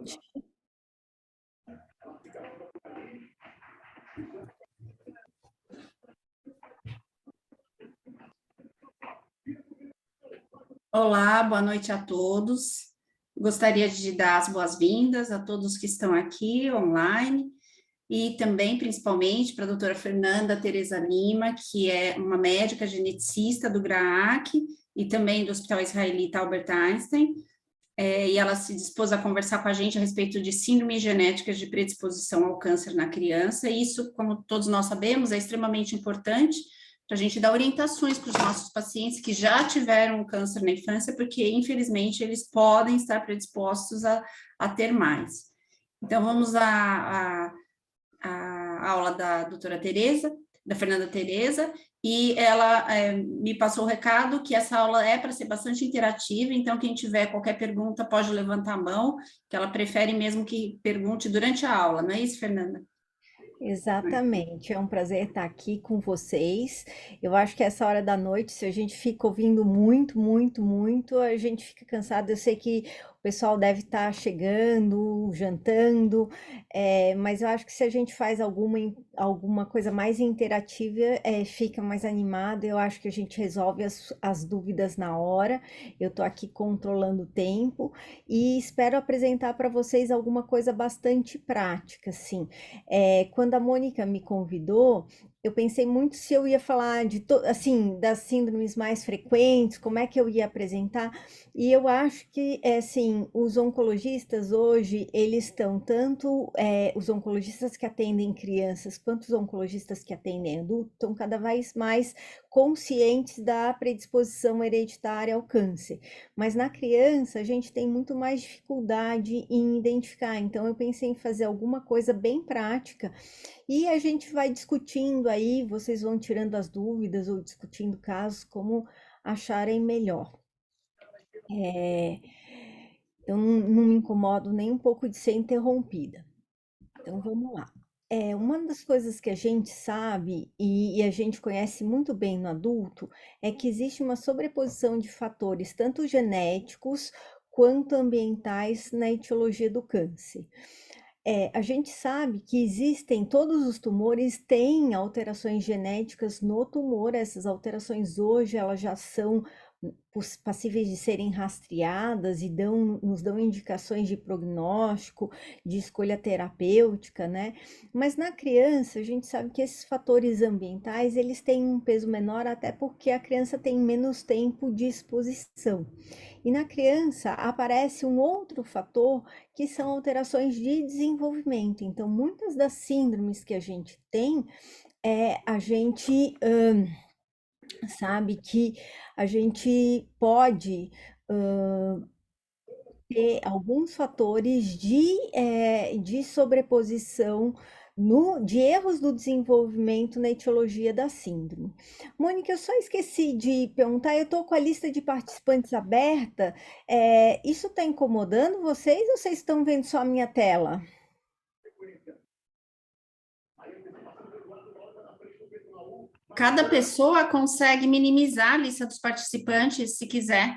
noite. Olá, boa noite a todos. Gostaria de dar as boas-vindas a todos que estão aqui online e também, principalmente, para a doutora Fernanda Teresa Lima, que é uma médica geneticista do GRAAC e também do Hospital Israelita Albert Einstein, e ela se dispôs a conversar com a gente a respeito de síndromes genéticas de predisposição ao câncer na criança, e isso, como todos nós sabemos, é extremamente importante para a gente dar orientações para os nossos pacientes que já tiveram câncer na infância, porque, infelizmente, eles podem estar predispostos a ter mais. Então, vamos à aula da doutora Teresa, da Fernanda Teresa, e ela me passou o recado que essa aula é para ser bastante interativa, então quem tiver qualquer pergunta pode levantar a mão, que ela prefere mesmo que pergunte durante a aula, não é isso, Fernanda? Exatamente, é um prazer estar aqui com vocês. Eu acho que essa hora da noite, se a gente fica ouvindo muito, a gente fica cansado. Eu sei que o pessoal deve estar chegando, jantando, mas eu acho que se a gente faz alguma coisa mais interativa, fica mais animado. Eu acho que a gente resolve as dúvidas na hora. Eu estou aqui controlando o tempo e espero apresentar para vocês alguma coisa bastante prática, assim. Quando a Mônica me convidou, eu pensei muito se eu ia falar assim, das síndromes mais frequentes, como é que eu ia apresentar, e eu acho que, assim, os oncologistas hoje, eles estão tanto, os oncologistas que atendem crianças, quanto os oncologistas que atendem adultos, estão cada vez mais conscientes da predisposição hereditária ao câncer. Mas na criança, a gente tem muito mais dificuldade em identificar, então eu pensei em fazer alguma coisa bem prática, e a gente vai discutindo aí, vocês vão tirando as dúvidas ou discutindo casos como acharem melhor. Eu não me incomodo nem um pouco de ser interrompida. Então vamos lá. Uma das coisas que a gente sabe e a gente conhece muito bem no adulto é que existe uma sobreposição de fatores, tanto genéticos quanto ambientais, na etiologia do câncer. A gente sabe que todos os tumores têm alterações genéticas no tumor, essas alterações hoje elas já são passíveis de serem rastreadas e nos dão indicações de prognóstico, de escolha terapêutica, né? Mas na criança, a gente sabe que esses fatores ambientais, eles têm um peso menor, até porque a criança tem menos tempo de exposição. E na criança aparece um outro fator que são alterações de desenvolvimento. Então, muitas das síndromes que a gente tem, a gente sabe que a gente pode ter alguns fatores de sobreposição de erros do desenvolvimento na etiologia da síndrome. Mônica, eu só esqueci de perguntar, eu estou com a lista de participantes aberta, isso está incomodando vocês ou vocês estão vendo só a minha tela? Cada pessoa consegue minimizar a lista dos participantes, se quiser.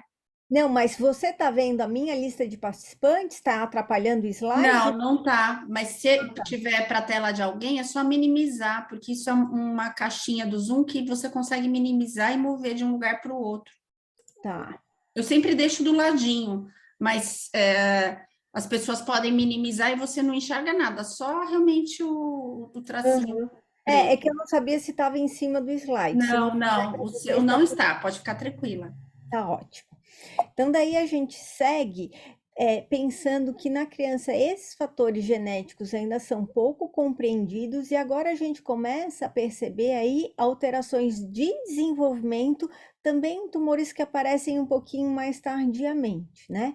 Não, mas você está vendo a minha lista de participantes? Está atrapalhando o slide? Não, não tá. Mas se tiver para a tela de alguém, é só minimizar, porque isso é uma caixinha do Zoom que você consegue minimizar e mover de um lugar para o outro. Tá. Eu sempre deixo do ladinho, mas as pessoas podem minimizar e você não enxerga nada, só realmente o tracinho É preto. que eu não sabia se estava em cima do slide. Se não Não, tiver, não, o você seu não está, pode ficar tranquila. tá ótimo. Então, daí a gente segue pensando que na criança esses fatores genéticos ainda são pouco compreendidos, e agora a gente começa a perceber aí alterações de desenvolvimento, também em tumores que aparecem um pouquinho mais tardiamente, né?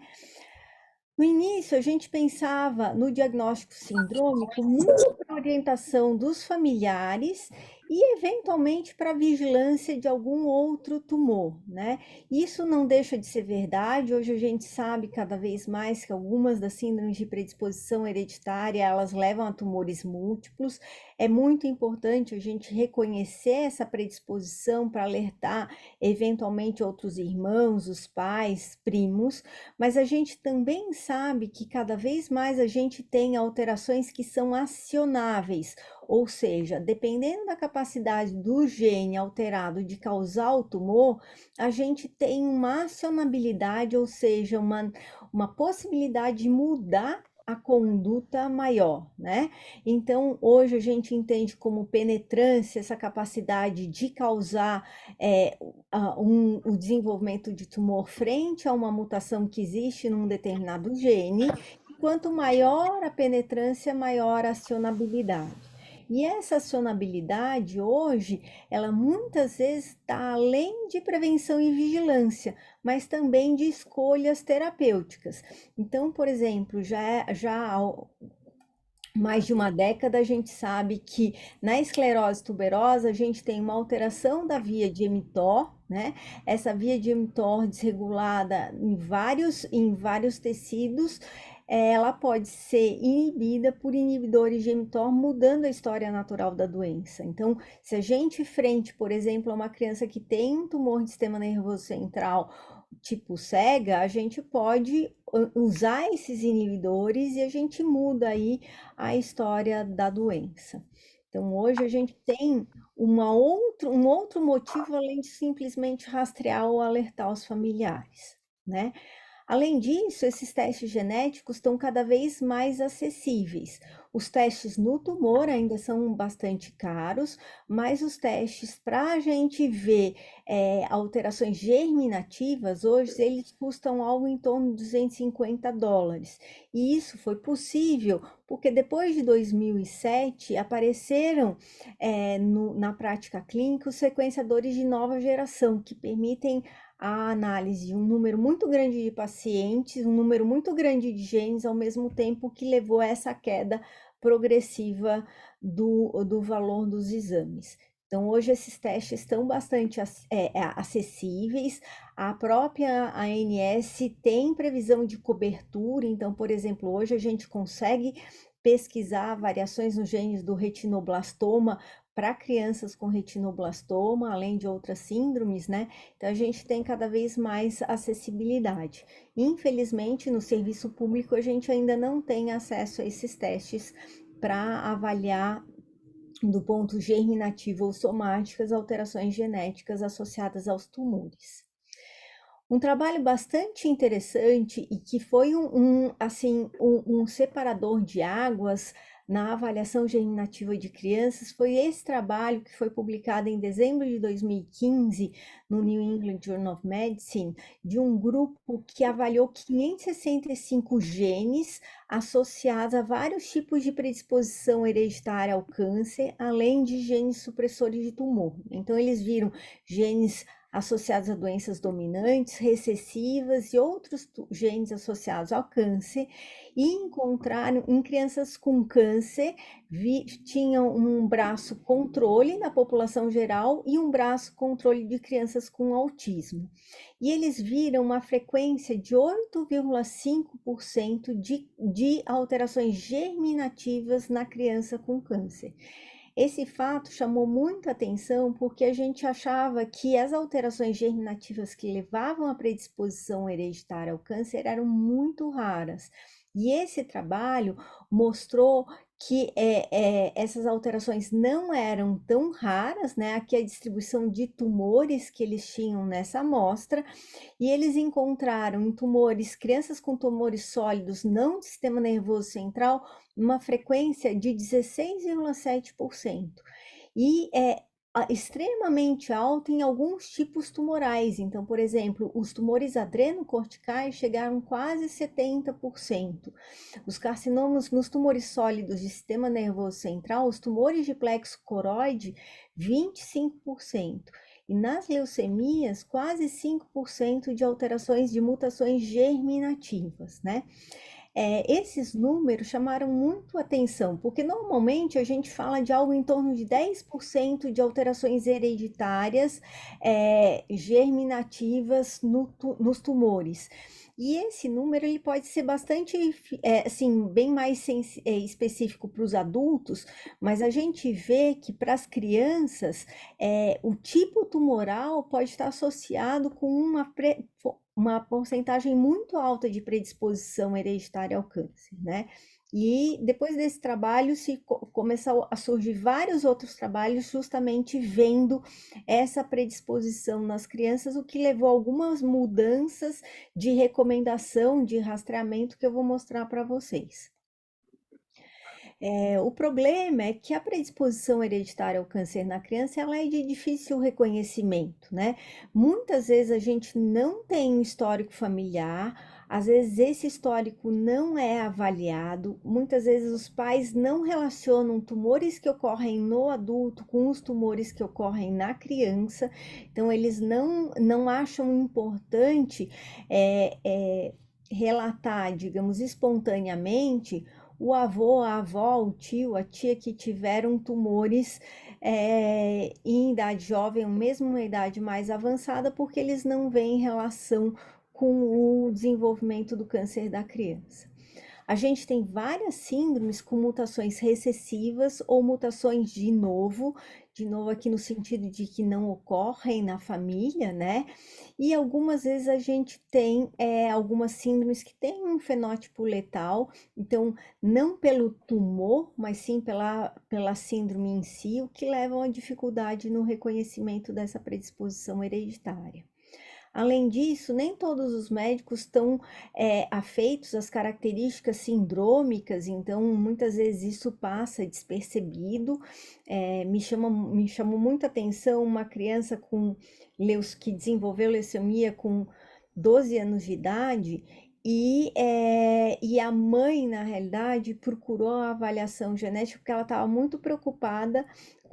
No início, a gente pensava no diagnóstico sindrômico muito para orientação dos familiares e eventualmente para vigilância de algum outro tumor, né? Isso não deixa de ser verdade. Hoje a gente sabe cada vez mais que algumas das síndromes de predisposição hereditária, elas levam a tumores múltiplos. É muito importante a gente reconhecer essa predisposição para alertar eventualmente outros irmãos, os pais, primos, mas a gente também sabe que cada vez mais a gente tem alterações que são acionáveis, ou seja, dependendo da capacidade do gene alterado de causar o tumor, a gente tem uma acionabilidade, ou seja, uma possibilidade de mudar a conduta maior, né? Então, hoje a gente entende como penetrância essa capacidade de causar o desenvolvimento de tumor frente a uma mutação que existe num determinado gene. Quanto maior a penetrância, maior a acionabilidade. E essa acionabilidade hoje, ela muitas vezes está além de prevenção e vigilância, mas também de escolhas terapêuticas. Então, por exemplo, já há mais de uma década a gente sabe que na esclerose tuberosa a gente tem uma alteração da via de mTOR, né? Essa via de mTOR desregulada em vários tecidos, ela pode ser inibida por inibidores de mTOR, mudando a história natural da doença. Então, se a gente frente, por exemplo, a uma criança que tem um tumor de sistema nervoso central tipo cega, a gente pode usar esses inibidores e a gente muda aí a história da doença. Então, hoje a gente tem um outro motivo além de simplesmente rastrear ou alertar os familiares, né? Além disso, esses testes genéticos estão cada vez mais acessíveis. Os testes no tumor ainda são bastante caros, mas os testes para a gente ver alterações germinativas, hoje eles custam algo em torno de US$ 250. E isso foi possível porque depois de 2007 apareceram na prática clínica os sequenciadores de nova geração, que permitem a análise de um número muito grande de pacientes, um número muito grande de genes, ao mesmo tempo que levou a essa queda progressiva do valor dos exames. Então, hoje esses testes estão bastante acessíveis. A própria ANS tem previsão de cobertura. Então, por exemplo, hoje a gente consegue pesquisar variações nos genes do retinoblastoma para crianças com retinoblastoma, além de outras síndromes, né? Então, a gente tem cada vez mais acessibilidade. Infelizmente, no serviço público, a gente ainda não tem acesso a esses testes para avaliar do ponto germinativo ou somáticas alterações genéticas associadas aos tumores. Um trabalho bastante interessante e que foi um separador de águas na avaliação germinativa de crianças foi esse trabalho que foi publicado em dezembro de 2015 no New England Journal of Medicine, de um grupo que avaliou 565 genes associados a vários tipos de predisposição hereditária ao câncer, além de genes supressores de tumor. Então, eles viram genes associados a doenças dominantes, recessivas e outros genes associados ao câncer, e encontraram em crianças com câncer, tinham um braço controle na população geral e um braço controle de crianças com autismo. E eles viram uma frequência de 8,5% de alterações germinativas na criança com câncer. Esse fato chamou muita atenção porque a gente achava que as alterações germinativas que levavam à predisposição hereditária ao câncer eram muito raras. E esse trabalho mostrou que essas alterações não eram tão raras, né? Aqui a distribuição de tumores que eles tinham nessa amostra, e eles encontraram em tumores, crianças com tumores sólidos não do sistema nervoso central, uma frequência de 16,7%. E é extremamente alta em alguns tipos tumorais. Então, por exemplo, os tumores adrenocorticais chegaram quase 70%. Os carcinomas nos tumores sólidos de sistema nervoso central, os tumores de plexo coroide, 25%. E nas leucemias, quase 5% de alterações de mutações germinativas, né? Esses números chamaram muito atenção, porque normalmente a gente fala de algo em torno de 10% de alterações hereditárias germinativas nos tumores. E esse número ele pode ser bastante, assim, bem mais específico para os adultos, mas a gente vê que para as crianças, o tipo tumoral pode estar associado com uma porcentagem muito alta de predisposição hereditária ao câncer, né? E depois desse trabalho começou a surgir vários outros trabalhos justamente vendo essa predisposição nas crianças, o que levou a algumas mudanças de recomendação de rastreamento que eu vou mostrar para vocês. O problema é que a predisposição hereditária ao câncer na criança, ela é de difícil reconhecimento, né? Muitas vezes a gente não tem um histórico familiar, às vezes esse histórico não é avaliado, muitas vezes os pais não relacionam tumores que ocorrem no adulto com os tumores que ocorrem na criança, então eles não acham importante relatar, digamos, espontaneamente o avô, a avó, o tio, a tia que tiveram tumores em idade jovem, ou mesmo uma idade mais avançada, porque eles não veem relação com o desenvolvimento do câncer da criança. A gente tem várias síndromes com mutações recessivas ou mutações de novo aqui no sentido de que não ocorrem na família, né? E algumas vezes a gente tem algumas síndromes que têm um fenótipo letal, então não pelo tumor, mas sim pela síndrome em si, o que leva a uma dificuldade no reconhecimento dessa predisposição hereditária. Além disso, nem todos os médicos estão afeitos às características sindrômicas, então muitas vezes isso passa despercebido. Me chamou muita atenção uma criança que desenvolveu leucemia com 12 anos de idade e a mãe, na realidade, procurou a avaliação genética porque ela estava muito preocupada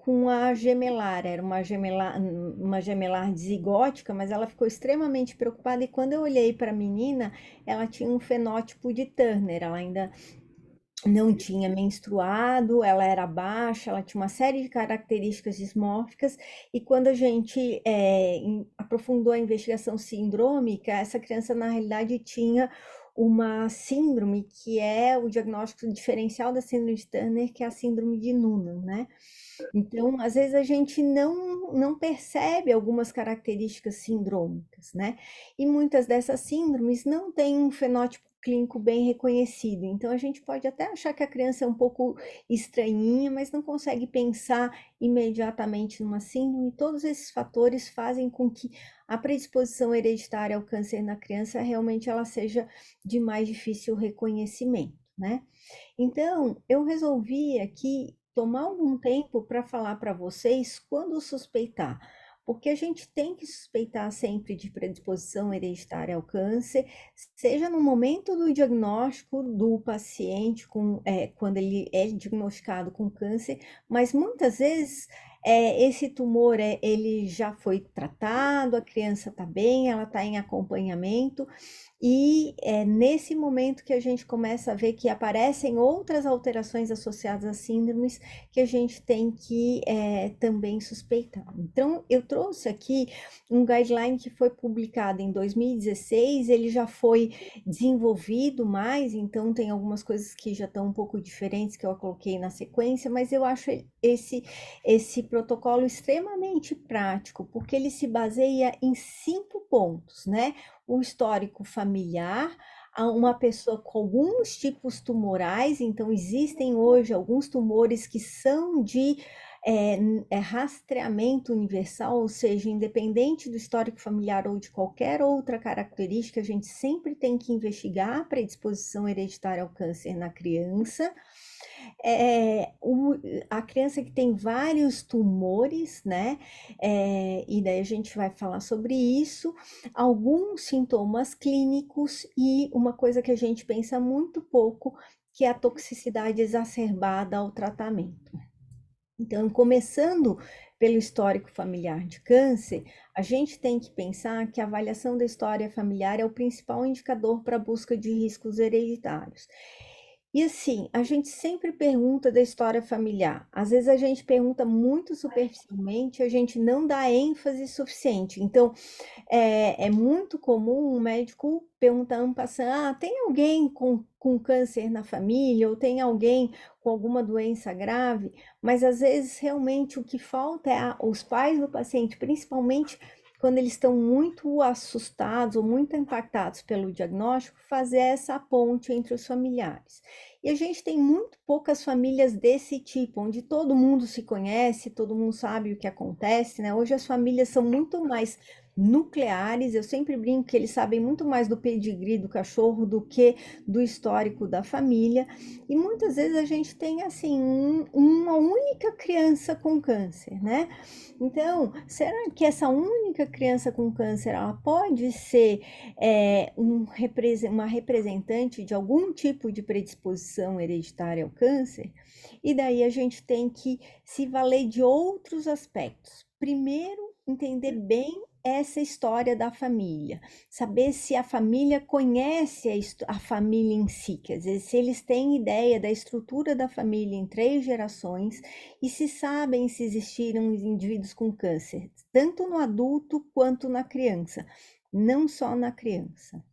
com a gemelar, era uma gemelar dizigótica, mas ela ficou extremamente preocupada e quando eu olhei para a menina, ela tinha um fenótipo de Turner, ela ainda não tinha menstruado, ela era baixa, ela tinha uma série de características dismórficas, e quando a gente aprofundou a investigação sindrômica, essa criança na realidade tinha uma síndrome que é o diagnóstico diferencial da síndrome de Turner, que é a síndrome de Noonan, né? Então, às vezes a gente não percebe algumas características sindrômicas, né? E muitas dessas síndromes não têm um fenótipo clínico bem reconhecido. Então, a gente pode até achar que a criança é um pouco estranhinha, mas não consegue pensar imediatamente numa síndrome. Todos esses fatores fazem com que a predisposição hereditária ao câncer na criança realmente ela seja de mais difícil reconhecimento, né? Então, eu resolvi aqui tomar algum tempo para falar para vocês quando suspeitar, porque a gente tem que suspeitar sempre de predisposição hereditária ao câncer, seja no momento do diagnóstico do paciente, quando ele é diagnosticado com câncer, mas muitas vezes esse tumor ele já foi tratado, a criança está bem, ela está em acompanhamento, e é nesse momento que a gente começa a ver que aparecem outras alterações associadas a síndromes que a gente tem que também suspeitar. Então, eu trouxe aqui um guideline que foi publicado em 2016, ele já foi desenvolvido mais, então tem algumas coisas que já estão um pouco diferentes que eu coloquei na sequência, mas eu acho esse protocolo extremamente prático, porque ele se baseia em 5 pontos, né? O histórico familiar, a uma pessoa com alguns tipos tumorais, então existem hoje alguns tumores que são de rastreamento universal, ou seja, independente do histórico familiar ou de qualquer outra característica, a gente sempre tem que investigar a predisposição hereditária ao câncer na criança. A criança que tem vários tumores, né? E daí a gente vai falar sobre isso, alguns sintomas clínicos e uma coisa que a gente pensa muito pouco, que é a toxicidade exacerbada ao tratamento. Então, começando pelo histórico familiar de câncer, a gente tem que pensar que a avaliação da história familiar é o principal indicador para a busca de riscos hereditários. E assim, a gente sempre pergunta da história familiar. Às vezes a gente pergunta muito superficialmente, a gente não dá ênfase suficiente. Então, é muito comum um médico perguntar um paciente, tem alguém com câncer na família ou tem alguém com alguma doença grave? Mas às vezes realmente o que falta é os pais do paciente, principalmente quando eles estão muito assustados ou muito impactados pelo diagnóstico, fazer essa ponte entre os familiares. E a gente tem muito poucas famílias desse tipo, onde todo mundo se conhece, todo mundo sabe o que acontece, né? Hoje as famílias são muito mais nucleares. Eu sempre brinco que eles sabem muito mais do pedigree do cachorro do que do histórico da família. E muitas vezes a gente tem assim uma única criança com câncer, né? Então, será que essa única criança com câncer ela pode ser uma representante de algum tipo de predisposição hereditária ao câncer? E daí a gente tem que se valer de outros aspectos. Primeiro, entender bem essa história da família, saber se a família conhece a família em si, quer dizer, se eles têm ideia da estrutura da família em 3 gerações e se sabem se existiram indivíduos com câncer, tanto no adulto quanto na criança, não só na criança.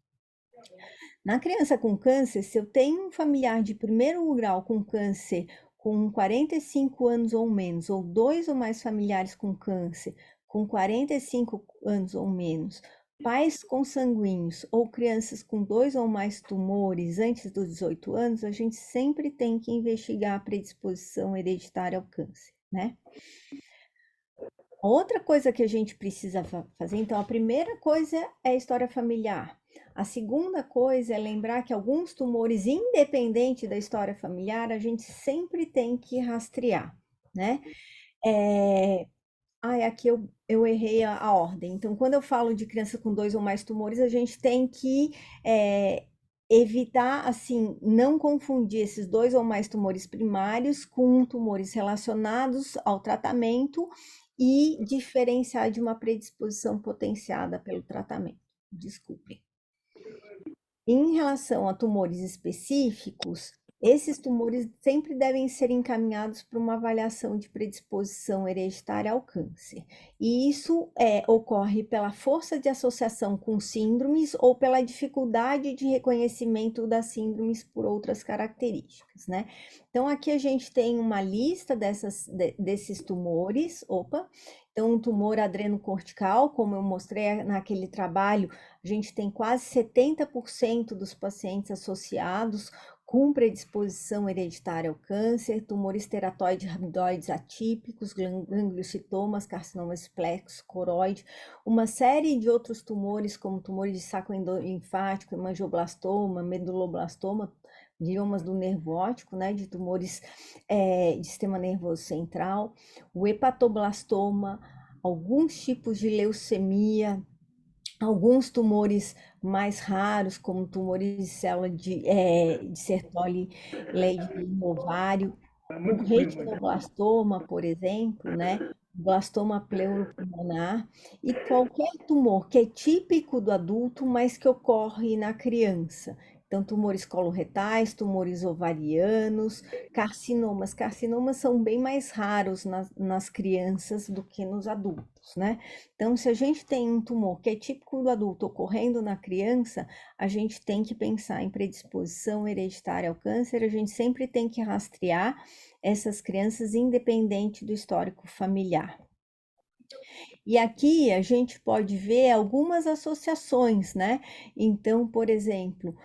Na criança com câncer, se eu tenho um familiar de primeiro grau com câncer com 45 anos ou menos, ou 2 ou mais familiares com câncer com 45 anos ou menos, pais consanguíneos ou crianças com 2 ou mais tumores antes dos 18 anos, a gente sempre tem que investigar a predisposição hereditária ao câncer, né? Outra coisa que a gente precisa fazer, então, a primeira coisa é a história familiar. A segunda coisa é lembrar que alguns tumores, independente da história familiar, a gente sempre tem que rastrear, né? Aqui eu errei a ordem. Então, quando eu falo de criança com 2 ou mais tumores, a gente tem que evitar, assim, não confundir esses 2 ou mais tumores primários com tumores relacionados ao tratamento e diferenciar de uma predisposição potenciada pelo tratamento. Desculpem. Em relação a tumores específicos, esses tumores sempre devem ser encaminhados para uma avaliação de predisposição hereditária ao câncer. E isso ocorre pela força de associação com síndromes ou pela dificuldade de reconhecimento das síndromes por outras características, né? Então, aqui a gente tem uma lista desses tumores. Então, um tumor adrenocortical, como eu mostrei naquele trabalho, a gente tem quase 70% dos pacientes associados com predisposição hereditária ao câncer, tumores teratoides rhabdoides atípicos, gangliocitomas, carcinomas plexo, coroide, uma série de outros tumores, como tumores de saco linfático, hemangioblastoma, meduloblastoma, gliomas do nervo óptico, né, de tumores de sistema nervoso central, o hepatoblastoma, alguns tipos de leucemia, alguns tumores mais raros, como tumores de célula de Sertoli Leydig no ovário, o retinoblastoma, por exemplo, né? Blastoma pleuropulmonar e qualquer tumor que é típico do adulto, mas que ocorre na criança. Então, tumores coloretais, tumores ovarianos, carcinomas. Carcinomas são bem mais raros nas crianças do que nos adultos, né? Então, se a gente tem um tumor que é típico do adulto ocorrendo na criança, a gente tem que pensar em predisposição hereditária ao câncer, a gente sempre tem que rastrear essas crianças independente do histórico familiar. E aqui a gente pode ver algumas associações, né? Então, por exemplo,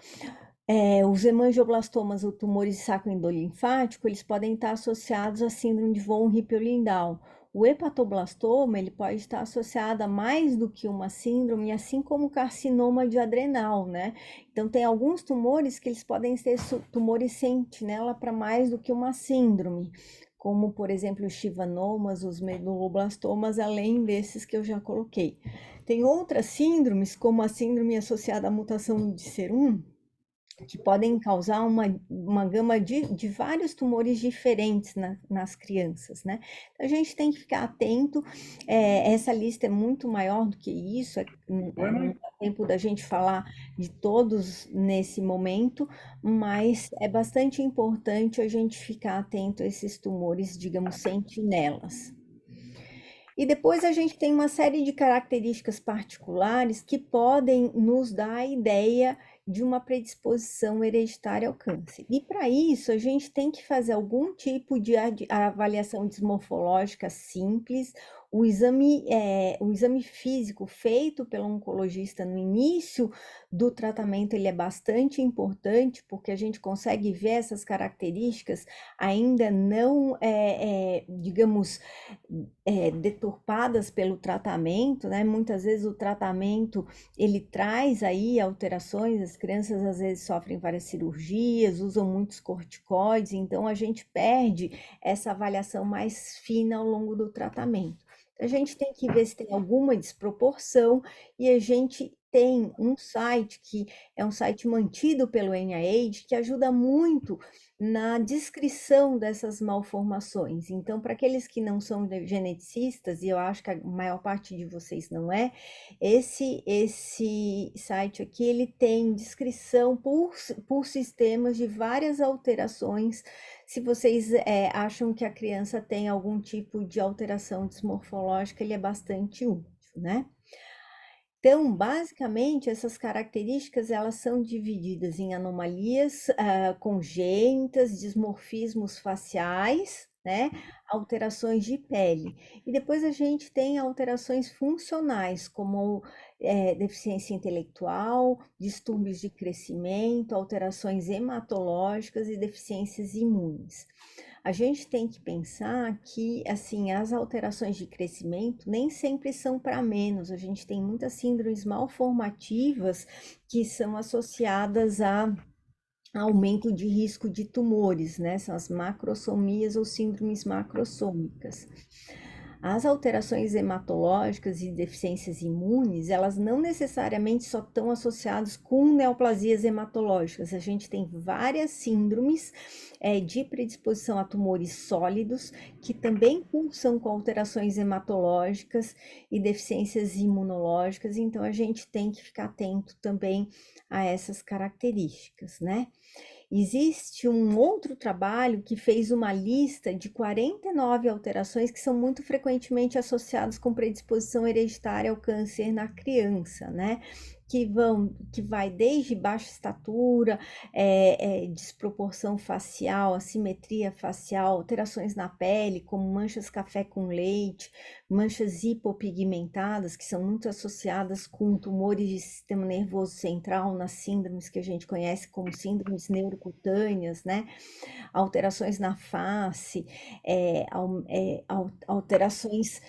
os hemangioblastomas ou tumores de saco endolinfático, eles podem estar associados à síndrome de von Hippel-Lindau. O hepatoblastoma, ele pode estar associado a mais do que uma síndrome, assim como o carcinoma de adrenal, né? Então, tem alguns tumores que eles podem ser tumores sentinela para mais do que uma síndrome, como, por exemplo, os schwannomas, os meduloblastomas, além desses que eu já coloquei. Tem outras síndromes, como a síndrome associada à mutação de SER1, que podem causar uma gama de vários tumores diferentes nas crianças, né? Então, a gente tem que ficar atento. Essa lista é muito maior do que isso, não dá tempo da gente falar de todos nesse momento, mas é bastante importante a gente ficar atento a esses tumores, digamos, sentinelas. E depois a gente tem uma série de características particulares que podem nos dar a ideia de uma predisposição hereditária ao câncer. E para isso, a gente tem que fazer algum tipo de avaliação desmorfológica simples. O exame físico feito pelo oncologista no início do tratamento, ele é bastante importante, porque a gente consegue ver essas características ainda não, digamos, deturpadas pelo tratamento, né? Muitas vezes o tratamento ele traz aí alterações, as crianças às vezes sofrem várias cirurgias, usam muitos corticoides, então a gente perde essa avaliação mais fina ao longo do tratamento. A gente tem que ver se tem alguma desproporção e a gente tem um site que é um site mantido pelo NIH que ajuda muito na descrição dessas malformações. Então, para aqueles que não são geneticistas, e eu acho que a maior parte de vocês não é, esse site aqui, ele tem descrição por sistemas de várias alterações, se vocês acham que a criança tem algum tipo de alteração desmorfológica, ele é bastante útil, né? Então, basicamente, essas características elas são divididas em anomalias congênitas, dismorfismos faciais, né? Alterações de pele. E depois a gente tem alterações funcionais, como deficiência intelectual, distúrbios de crescimento, alterações hematológicas e deficiências imunes. A gente tem que pensar que, assim, as alterações de crescimento nem sempre são para menos. A gente tem muitas síndromes malformativas que são associadas a aumento de risco de tumores, né? São as macrossomias ou síndromes macrossômicas. As alterações hematológicas e deficiências imunes, elas não necessariamente só estão associadas com neoplasias hematológicas. A gente tem várias síndromes de predisposição a tumores sólidos que também cursam com alterações hematológicas e deficiências imunológicas. Então, a gente tem que ficar atento também a essas características, né? Existe um outro trabalho que fez uma lista de 49 alterações que são muito frequentemente associadas com predisposição hereditária ao câncer na criança, né? Que vai desde baixa estatura, desproporção facial, assimetria facial, alterações na pele, como manchas café com leite, manchas hipopigmentadas, que são muito associadas com tumores de sistema nervoso central, nas síndromes que a gente conhece como síndromes neurocutâneas, né? Alterações na face, alterações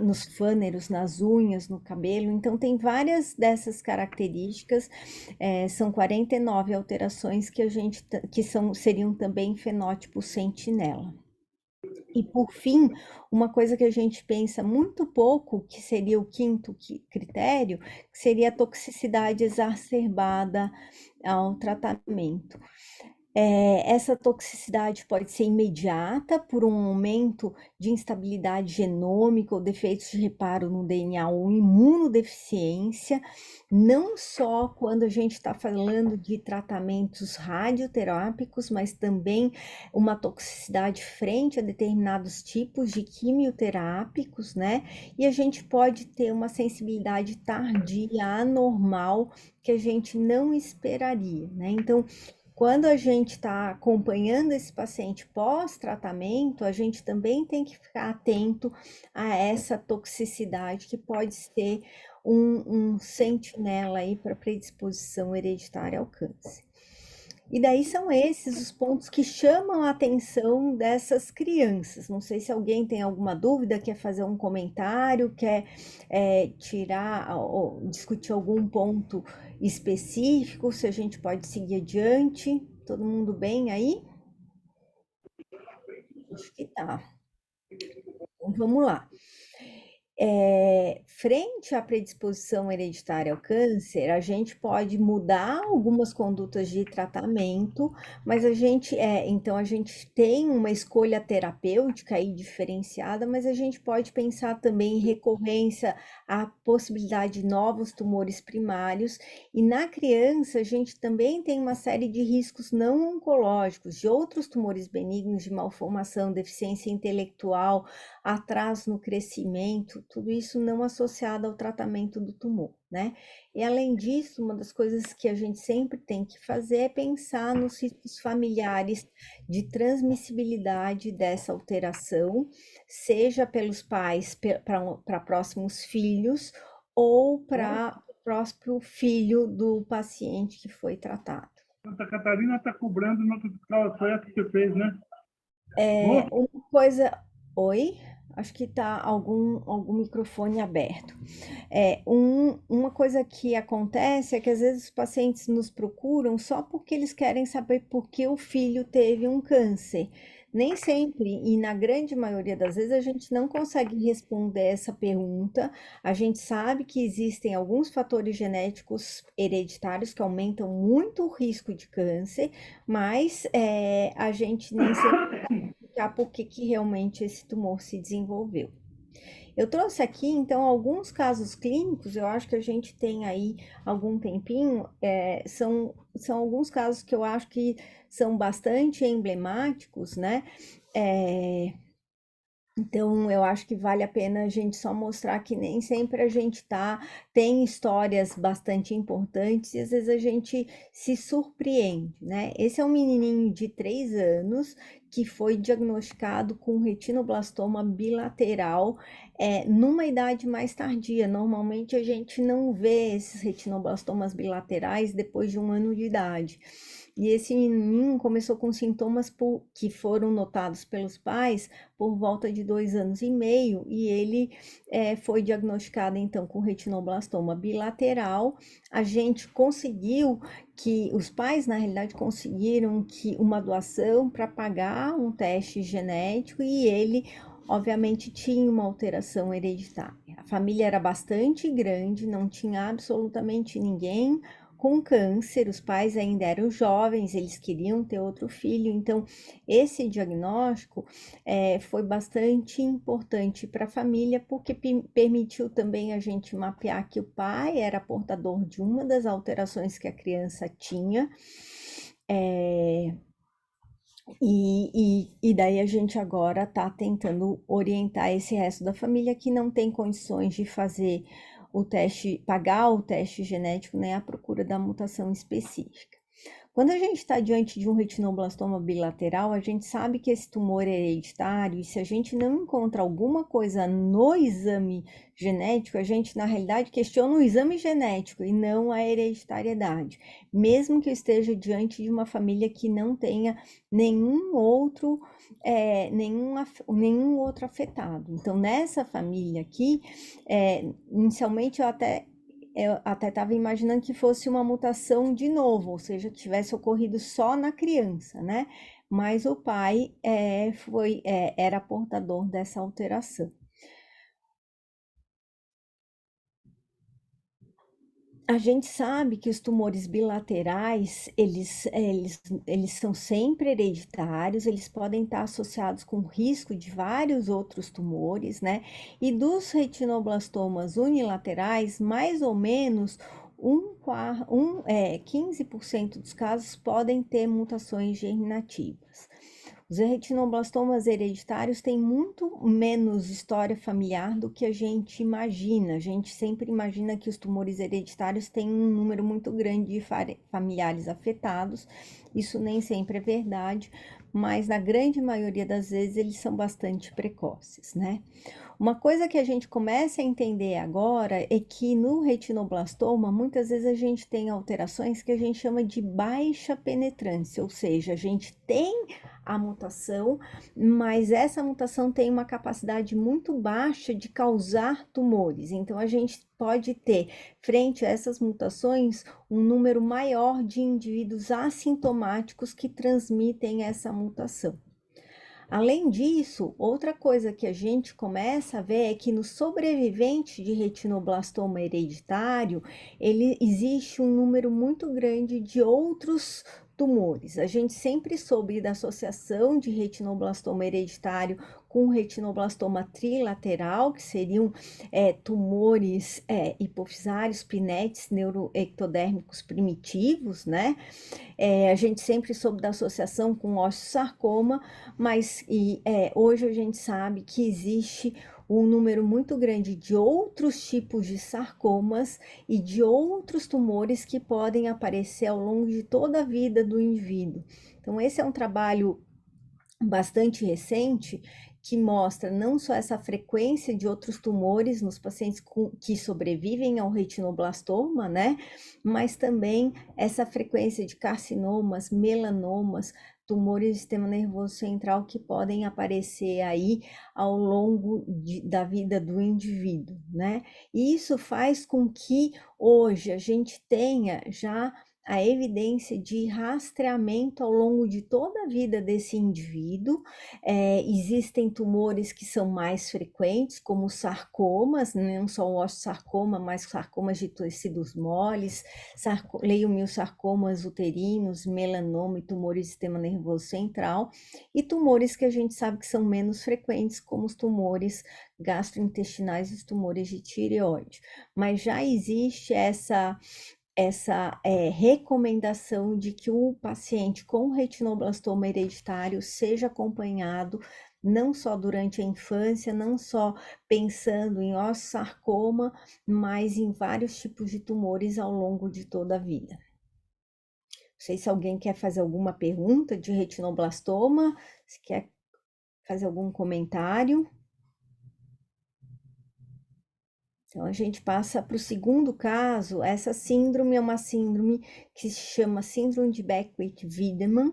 nos fâneros, nas unhas, no cabelo. Então, tem várias dessas características, são 49 alterações que seriam também fenótipo sentinela. E por fim, uma coisa que a gente pensa muito pouco, que seria o quinto critério, que seria a toxicidade exacerbada ao tratamento. Essa toxicidade pode ser imediata por um aumento de instabilidade genômica ou defeitos de reparo no DNA ou imunodeficiência, não só quando a gente está falando de tratamentos radioterápicos, mas também uma toxicidade frente a determinados tipos de quimioterápicos, né? E a gente pode ter uma sensibilidade tardia, anormal, que a gente não esperaria, né? Então, quando a gente está acompanhando esse paciente pós-tratamento, a gente também tem que ficar atento a essa toxicidade que pode ser um sentinela aí para predisposição hereditária ao câncer. E daí são esses os pontos que chamam a atenção dessas crianças. Não sei se alguém tem alguma dúvida, quer fazer um comentário, quer tirar ou discutir algum ponto específico, se a gente pode seguir adiante. Todo mundo bem aí? Acho que tá. Então, vamos lá. frente à predisposição hereditária ao câncer, a gente pode mudar algumas condutas de tratamento, mas então a gente tem uma escolha terapêutica aí diferenciada, mas a gente pode pensar também em recorrência à possibilidade de novos tumores primários, e na criança a gente também tem uma série de riscos não oncológicos, de outros tumores benignos, de malformação, deficiência intelectual, atraso no crescimento, tudo isso não associado ao tratamento do tumor, né? E além disso, uma das coisas que a gente sempre tem que fazer é pensar nos riscos familiares de transmissibilidade dessa alteração, seja pelos pais para próximos filhos ou para o próprio filho do paciente que foi tratado. Santa Catarina está cobrando no hospital, foi essa que você fez, né? Uma coisa. Oi? Acho que está algum microfone aberto. Uma coisa que acontece é que às vezes os pacientes nos procuram só porque eles querem saber por que o filho teve um câncer. Nem sempre, e na grande maioria das vezes, a gente não consegue responder essa pergunta. A gente sabe que existem alguns fatores genéticos hereditários que aumentam muito o risco de câncer, mas a gente nem sempre explicar por que que realmente esse tumor se desenvolveu. Eu trouxe aqui, então, alguns casos clínicos, eu acho que a gente tem aí algum tempinho, são alguns casos que eu acho que são bastante emblemáticos, né? Então, eu acho que vale a pena a gente só mostrar que nem sempre a gente tem histórias bastante importantes e às vezes a gente se surpreende, né? Esse é um menininho de 3 anos que foi diagnosticado com retinoblastoma bilateral, numa idade mais tardia. Normalmente a gente não vê esses retinoblastomas bilaterais depois de 1 ano de idade. E esse menininho começou com sintomas que foram notados pelos pais por volta de 2 anos e meio, e ele foi diagnosticado então com retinoblastoma bilateral. A gente conseguiu que os pais, na realidade, conseguiram que uma doação para pagar um teste genético, e ele, obviamente, tinha uma alteração hereditária. A família era bastante grande, não tinha absolutamente ninguém com câncer, os pais ainda eram jovens, eles queriam ter outro filho, então esse diagnóstico foi bastante importante para a família, porque permitiu também a gente mapear que o pai era portador de uma das alterações que a criança tinha, e daí a gente agora está tentando orientar esse resto da família que não tem condições de fazer o teste, pagar o teste genético, né, à procura da mutação específica. Quando a gente está diante de um retinoblastoma bilateral, a gente sabe que esse tumor é hereditário, e se a gente não encontra alguma coisa no exame genético, a gente, na realidade, questiona o exame genético e não a hereditariedade, mesmo que eu esteja diante de uma família que não tenha nenhum outro afetado. Então, nessa família aqui, inicialmente eu até estava imaginando que fosse uma mutação de novo, ou seja, que tivesse ocorrido só na criança, né? Mas o pai era portador dessa alteração. A gente sabe que os tumores bilaterais, eles são sempre hereditários, eles podem estar associados com risco de vários outros tumores, né? E dos retinoblastomas unilaterais, mais ou menos 15% dos casos podem ter mutações germinativas. Os retinoblastomas hereditários têm muito menos história familiar do que a gente imagina. A gente sempre imagina que os tumores hereditários têm um número muito grande de familiares afetados. Isso nem sempre é verdade, mas na grande maioria das vezes eles são bastante precoces, né? Uma coisa que a gente começa a entender agora é que no retinoblastoma, muitas vezes a gente tem alterações que a gente chama de baixa penetrância, ou seja, a gente tem a mutação, mas essa mutação tem uma capacidade muito baixa de causar tumores. Então, a gente pode ter, frente a essas mutações, um número maior de indivíduos assintomáticos que transmitem essa mutação. Além disso, outra coisa que a gente começa a ver é que no sobrevivente de retinoblastoma hereditário, existe um número muito grande de outros tumores. A gente sempre soube da associação de retinoblastoma hereditário com retinoblastoma trilateral, que seriam tumores hipofisários, pinetes neuroectodérmicos primitivos, né? A gente sempre soube da associação com osteosarcoma, mas hoje a gente sabe que existe um número muito grande de outros tipos de sarcomas e de outros tumores que podem aparecer ao longo de toda a vida do indivíduo. Então, esse é um trabalho bastante recente que mostra não só essa frequência de outros tumores nos pacientes que sobrevivem ao retinoblastoma, né? Mas também essa frequência de carcinomas, melanomas, tumores do sistema nervoso central que podem aparecer aí ao longo da vida do indivíduo, né? E isso faz com que hoje a gente tenha já a evidência de rastreamento ao longo de toda a vida desse indivíduo. Existem tumores que são mais frequentes, como sarcomas, não só o osteosarcoma, mas sarcomas de tecidos moles, leiomiossarcomas uterinos, melanoma e tumores do sistema nervoso central, e tumores que a gente sabe que são menos frequentes, como os tumores gastrointestinais e os tumores de tireoide. Mas já existe essa recomendação de que o paciente com retinoblastoma hereditário seja acompanhado não só durante a infância, não só pensando em osteosarcoma, mas em vários tipos de tumores ao longo de toda a vida. Não sei se alguém quer fazer alguma pergunta de retinoblastoma, se quer fazer algum comentário. Então, a gente passa para o segundo caso. Essa síndrome é uma síndrome que se chama síndrome de Beckwith-Wiedemann.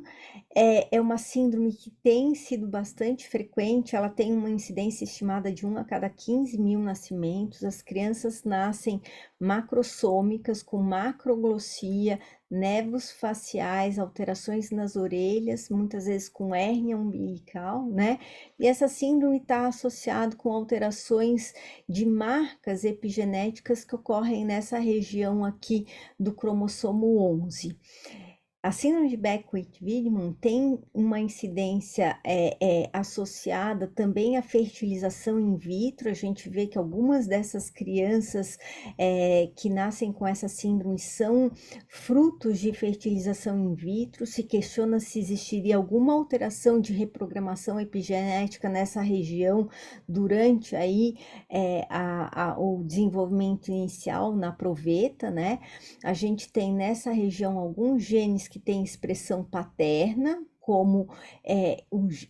É uma síndrome que tem sido bastante frequente, ela tem uma incidência estimada de 1 a cada 15 mil nascimentos. As crianças nascem macrossômicas, com macroglossia, nervos faciais, alterações nas orelhas, muitas vezes com hérnia umbilical, né? E essa síndrome está associada com alterações de marcas epigenéticas que ocorrem nessa região aqui do cromossomo 11. A síndrome de Beckwith-Wiedemann tem uma incidência associada também à fertilização in vitro. A gente vê que algumas dessas crianças que nascem com essa síndrome são frutos de fertilização in vitro. Se questiona se existiria alguma alteração de reprogramação epigenética nessa região durante aí o desenvolvimento inicial na proveta, né? A gente tem nessa região alguns genes que têm expressão paterna, como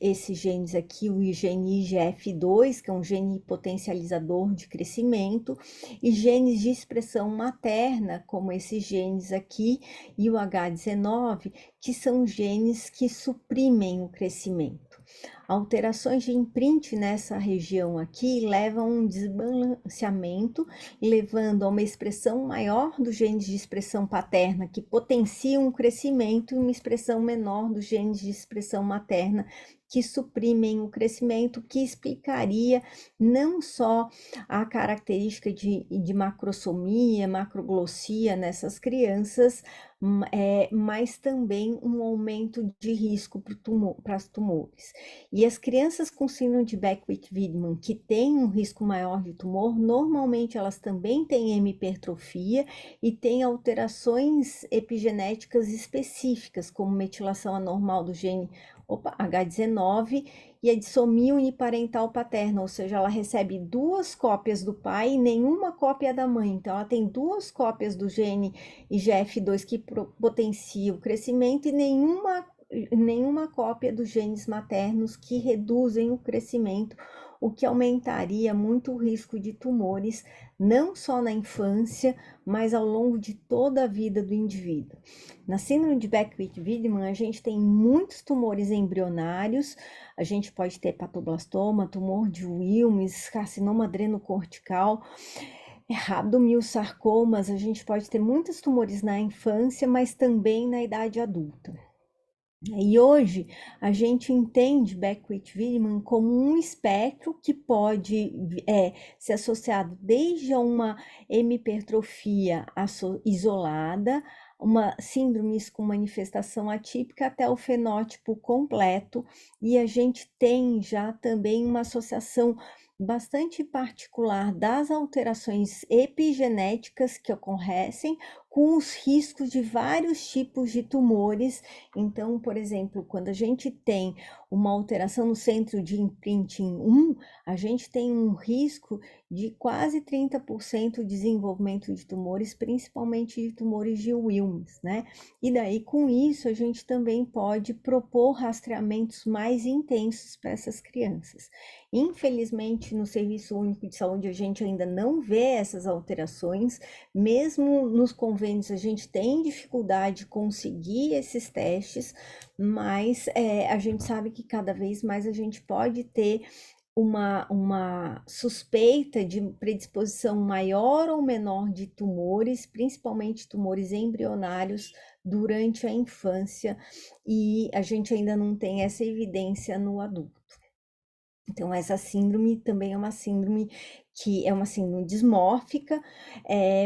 esses genes aqui, o gene IGF-2, que é um gene potencializador de crescimento, e genes de expressão materna, como esses genes aqui, e o H19, que são genes que suprimem o crescimento. Alterações de imprint nessa região aqui levam a um desbalanceamento, levando a uma expressão maior dos genes de expressão paterna, que potenciam o crescimento, e uma expressão menor dos genes de expressão materna, que suprimem o crescimento, que explicaria não só a característica de macrossomia, macroglossia nessas crianças, mas também um aumento de risco para os tumores. E as crianças com síndrome de Beckwith-Wiedemann, que têm um risco maior de tumor, normalmente elas também têm hemipertrofia e têm alterações epigenéticas específicas, como metilação anormal do gene H19 e a dissomia uniparental paterna, ou seja, ela recebe 2 cópias do pai e nenhuma cópia da mãe. Então, ela tem 2 cópias do gene IGF-2 que potencia o crescimento e nenhuma cópia dos genes maternos que reduzem o crescimento, o que aumentaria muito o risco de tumores, não só na infância, mas ao longo de toda a vida do indivíduo. Na síndrome de Beckwith-Wiedemann, a gente tem muitos tumores embrionários, a gente pode ter hepatoblastoma, tumor de Wilms, carcinoma adrenocortical, rabdomiossarcomas, a gente pode ter muitos tumores na infância, mas também na idade adulta. E hoje a gente entende Beckwith-Vineman como um espectro que pode ser associado desde a uma hemipertrofia isolada, uma síndrome com manifestação atípica até o fenótipo completo, e a gente tem já também uma associação bastante particular das alterações epigenéticas que ocorrem com os riscos de vários tipos de tumores. Então, por exemplo, quando a gente tem uma alteração no centro de imprinting 1, a gente tem um risco de quase 30% de desenvolvimento de tumores, principalmente de tumores de Wilms, né? E daí, com isso, a gente também pode propor rastreamentos mais intensos para essas crianças. Infelizmente, no Serviço Único de Saúde, a gente ainda não vê essas alterações, mesmo nos convênios, a gente tem dificuldade de conseguir esses testes, mas a gente sabe que cada vez mais a gente pode ter uma suspeita de predisposição maior ou menor de tumores, principalmente tumores embrionários, durante a infância, e a gente ainda não tem essa evidência no adulto. Então, essa síndrome também é uma síndrome que é uma síndrome dismórfica,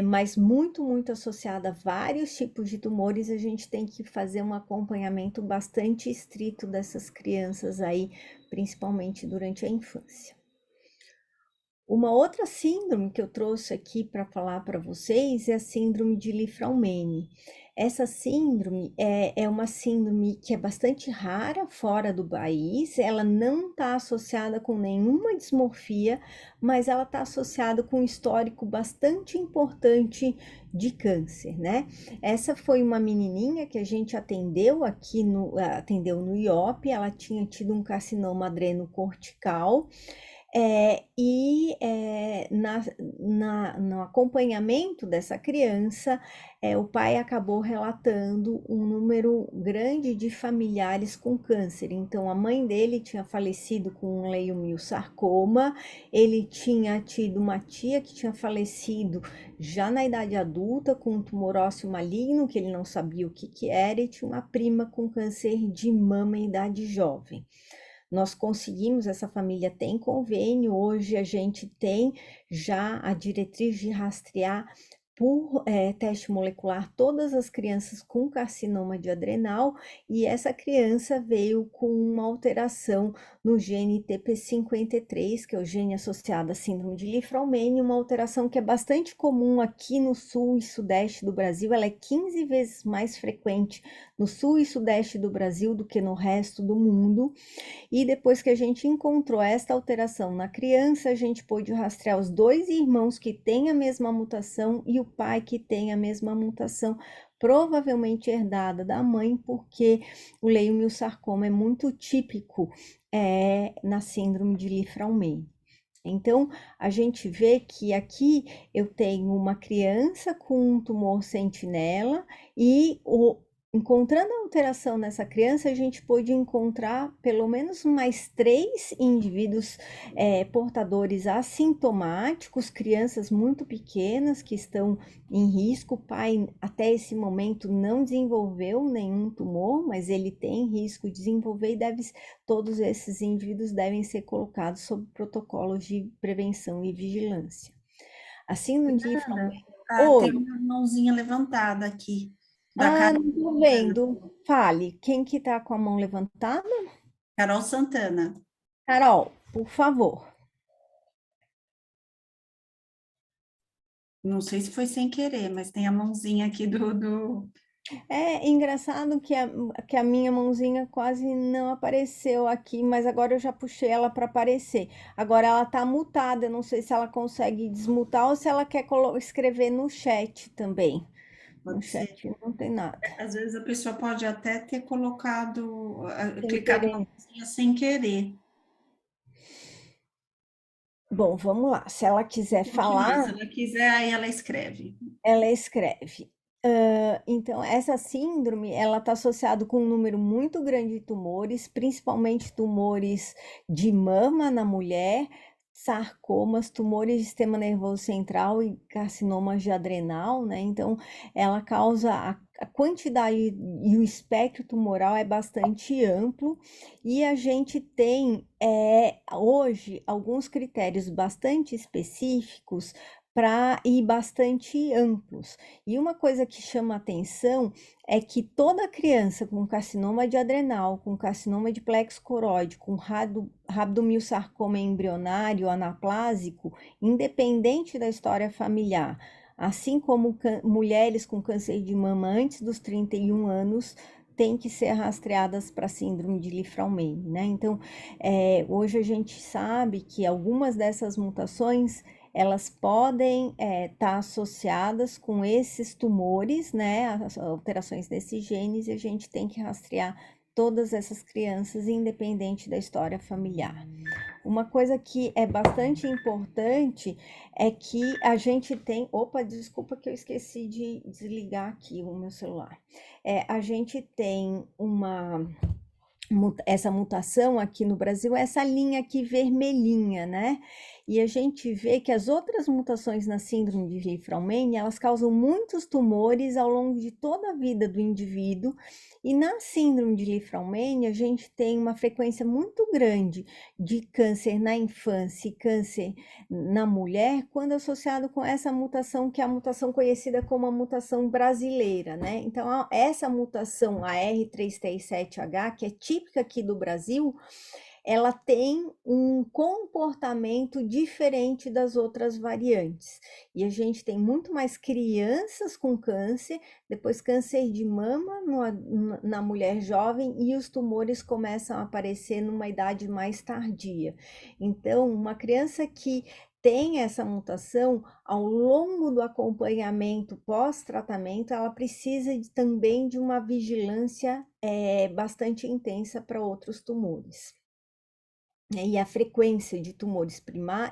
mas muito associada a vários tipos de tumores. A gente tem que fazer um acompanhamento bastante estrito dessas crianças aí, principalmente durante a infância. Uma outra síndrome que eu trouxe aqui para falar para vocês é a síndrome de Li-Fraumeni. Essa síndrome é uma síndrome que é bastante rara fora do país, ela não está associada com nenhuma dismorfia, mas ela está associada com um histórico bastante importante de câncer, né? Essa foi uma menininha que a gente atendeu atendeu no IOP, ela tinha tido um carcinoma adrenocortical, no acompanhamento dessa criança, o pai acabou relatando um número grande de familiares com câncer. Então, a mãe dele tinha falecido com um leiomiosarcoma, ele tinha tido uma tia que tinha falecido já na idade adulta com um tumor ósseo maligno, que ele não sabia o que era, e tinha uma prima com câncer de mama em idade jovem. Nós conseguimos, essa família tem convênio, hoje a gente tem já a diretriz de rastrear por teste molecular todas as crianças com carcinoma de adrenal, e essa criança veio com uma alteração no gene TP53, que é o gene associado à síndrome de Li-Fraumeni, uma alteração que é bastante comum aqui no sul e sudeste do Brasil. Ela é 15 vezes mais frequente no sul e sudeste do Brasil do que no resto do mundo. E depois que a gente encontrou esta alteração na criança, a gente pôde rastrear os dois irmãos que têm a mesma mutação e o pai que tem a mesma mutação, provavelmente herdada da mãe, porque o leiomiosarcoma é muito típico na síndrome de Li-Fraumeni. Então, a gente vê que aqui eu tenho uma criança com um tumor sentinela e encontrando a alteração nessa criança, a gente pôde encontrar pelo menos mais 3 indivíduos portadores assintomáticos, crianças muito pequenas que estão em risco. O pai, até esse momento, não desenvolveu nenhum tumor, mas ele tem risco de desenvolver e todos esses indivíduos devem ser colocados sob protocolos de prevenção e vigilância. Assim, no dia... Tem uma mãozinha levantada aqui. Não tô vendo. Fale, quem que tá com a mão levantada? Carol Santana. Carol, por favor. Não sei se foi sem querer, mas tem a mãozinha aqui do... É engraçado que a minha mãozinha quase não apareceu aqui, mas agora eu já puxei ela para aparecer. Agora ela tá mutada, eu não sei se ela consegue desmutar ou se ela quer escrever no chat também. No chat não tem nada. Às vezes a pessoa pode até ter colocado, clicado na mãozinha sem querer. Bom, vamos lá. Se ela quiser falar... Se ela quiser, aí ela escreve. Ela escreve. Então, essa síndrome, ela está associada com um número muito grande de tumores, principalmente tumores de mama na mulher, sarcomas, tumores de sistema nervoso central e carcinomas de adrenal, né? Então, ela causa a quantidade e o espectro tumoral é bastante amplo e a gente tem hoje alguns critérios bastante específicos e bastante amplos. E uma coisa que chama atenção é que toda criança com carcinoma de adrenal, com carcinoma de plexo coroide, com rabdomiosarcoma embrionário anaplásico, independente da história familiar, assim como mulheres com câncer de mama antes dos 31 anos, têm que ser rastreadas para síndrome de Li-Fraumeni, né? Então, hoje a gente sabe que algumas dessas mutações elas podem estar associadas com esses tumores, né? As alterações desses genes, e a gente tem que rastrear todas essas crianças, independente da história familiar. Uma coisa que é bastante importante é que a gente tem. Opa, desculpa que eu esqueci de desligar aqui o meu celular. A gente tem essa mutação aqui no Brasil, essa linha aqui vermelhinha, né? E a gente vê que as outras mutações na síndrome de Li-Fraumeni, elas causam muitos tumores ao longo de toda a vida do indivíduo. E na síndrome de Li-Fraumeni, a gente tem uma frequência muito grande de câncer na infância e câncer na mulher, quando associado com essa mutação, que é a mutação conhecida como a mutação brasileira, né? Então, essa mutação, a R337H, que é típica aqui do Brasil, ela tem um comportamento diferente das outras variantes. E a gente tem muito mais crianças com câncer, depois câncer de mama na mulher jovem, e os tumores começam a aparecer numa idade mais tardia. Então, uma criança que tem essa mutação, ao longo do acompanhamento pós-tratamento, ela precisa também de uma vigilância bastante intensa para outros tumores. E a frequência de tumores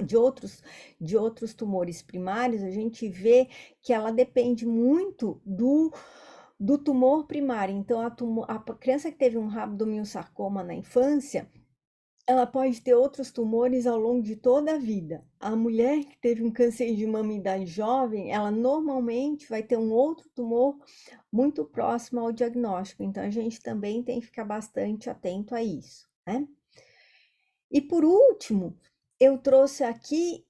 de outros tumores primários, a gente vê que ela depende muito do tumor primário. Então, a criança que teve um rabdomiosarcoma na infância, ela pode ter outros tumores ao longo de toda a vida. A mulher que teve um câncer de mama em idade jovem, ela normalmente vai ter um outro tumor muito próximo ao diagnóstico. Então, a gente também tem que ficar bastante atento a isso, né? E por último, eu trouxe aqui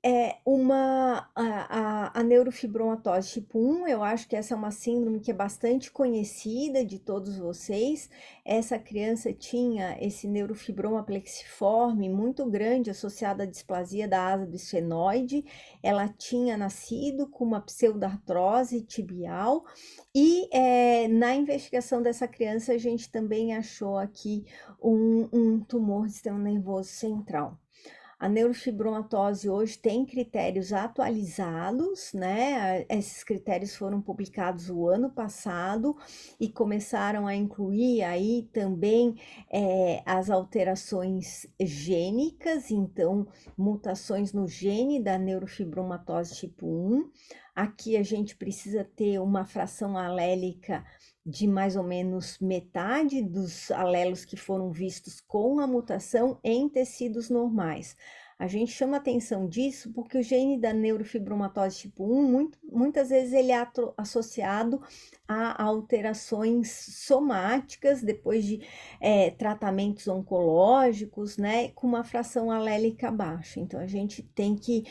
a neurofibromatose tipo 1. Eu acho que essa é uma síndrome que é bastante conhecida de todos vocês. Essa criança tinha esse neurofibroma plexiforme muito grande, associado à displasia da asa do esfenoide. Ela tinha nascido com uma pseudartrose tibial e na investigação dessa criança a gente também achou aqui um tumor do sistema nervoso central. A neurofibromatose hoje tem critérios atualizados, né? Esses critérios foram publicados o ano passado e começaram a incluir aí também as alterações gênicas, então mutações no gene da neurofibromatose tipo 1. Aqui a gente precisa ter uma fração alélica de mais ou menos metade dos alelos que foram vistos com a mutação em tecidos normais. A gente chama atenção disso porque o gene da neurofibromatose tipo 1, muitas vezes ele é associado a alterações somáticas depois de tratamentos oncológicos, né, com uma fração alélica baixa. Então, a gente tem que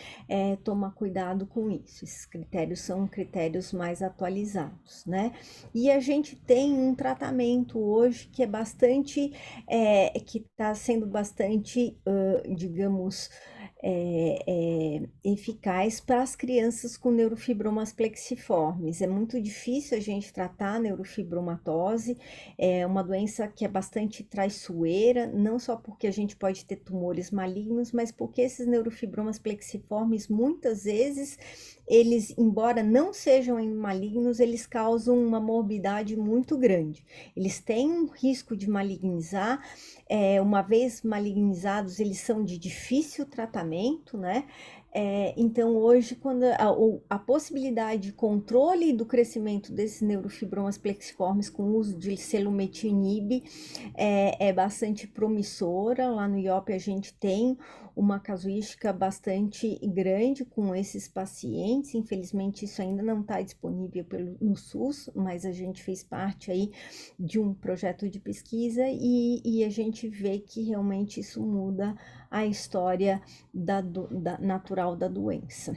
tomar cuidado com isso. Esses critérios são critérios mais atualizados, né? E a gente tem um tratamento hoje que é bastante, que está sendo bastante, digamos, eficaz para as crianças com neurofibromas plexiformes. É muito difícil a gente tratar a neurofibromatose, é uma doença que é bastante traiçoeira, não só porque a gente pode ter tumores malignos, mas porque esses neurofibromas plexiformes, muitas vezes, eles, embora não sejam malignos, eles causam uma morbidade muito grande. Eles têm um risco de malignizar, uma vez malignizados, eles são de difícil tratamento, tratamento, né? Então, hoje, quando a possibilidade de controle do crescimento desses neurofibromas plexiformes com o uso de selumetinib é bastante promissora. Lá no IOP a gente tem uma casuística bastante grande com esses pacientes. Infelizmente, isso ainda não está disponível no SUS, mas a gente fez parte aí de um projeto de pesquisa e a gente vê que realmente isso muda a história natural da doença.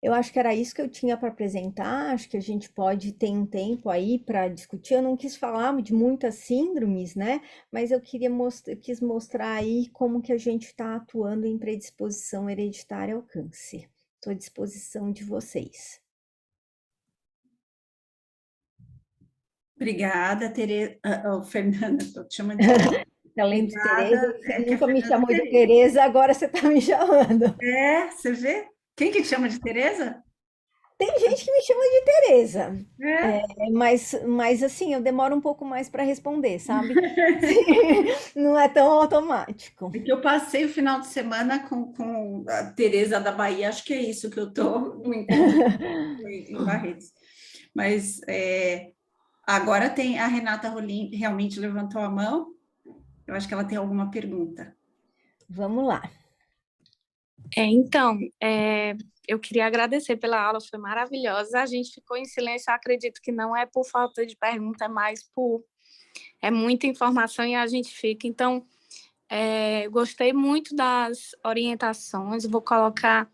Eu acho que era isso que eu tinha para apresentar. Acho que a gente pode ter um tempo aí para discutir. Eu não quis falar de muitas síndromes, né? Mas eu quis mostrar aí como que a gente está atuando em predisposição hereditária ao câncer. Estou à disposição de vocês. Obrigada, Tereza. Fernanda, estou te chamando de Além de Tereza, obrigada. você Que a nunca me Fernanda chamou de Tereza. Tereza, agora você está me chamando. Você vê? Quem que te chama de Tereza? Tem gente que me chama de Tereza, É. mas assim, eu demoro um pouco mais para responder, sabe? Não é tão automático. É que eu passei o final de semana com a Tereza da Bahia, acho que é isso que eu estou no encontro em Barretos. Mas agora tem a Renata Rolim, realmente levantou a mão. Eu acho que ela tem alguma pergunta. Vamos lá. Então, eu queria agradecer pela aula, foi maravilhosa. A gente ficou em silêncio, acredito que não é por falta de pergunta, é mais por... É muita informação e a gente fica. Então, gostei muito das orientações. Vou colocar...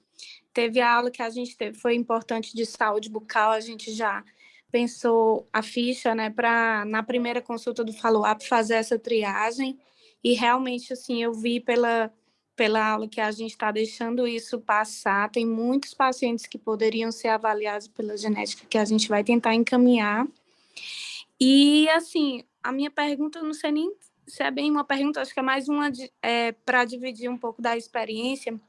Teve a aula que a gente teve, foi importante de saúde bucal, a gente já pensou a ficha, né, para na primeira consulta do follow-up fazer essa triagem. E realmente, assim, eu vi pela aula que a gente está deixando isso passar. Tem muitos pacientes que poderiam ser avaliados pela genética que a gente vai tentar encaminhar. E, assim, a minha pergunta, eu não sei nem se é bem uma pergunta, acho que é mais uma para dividir um pouco da experiência,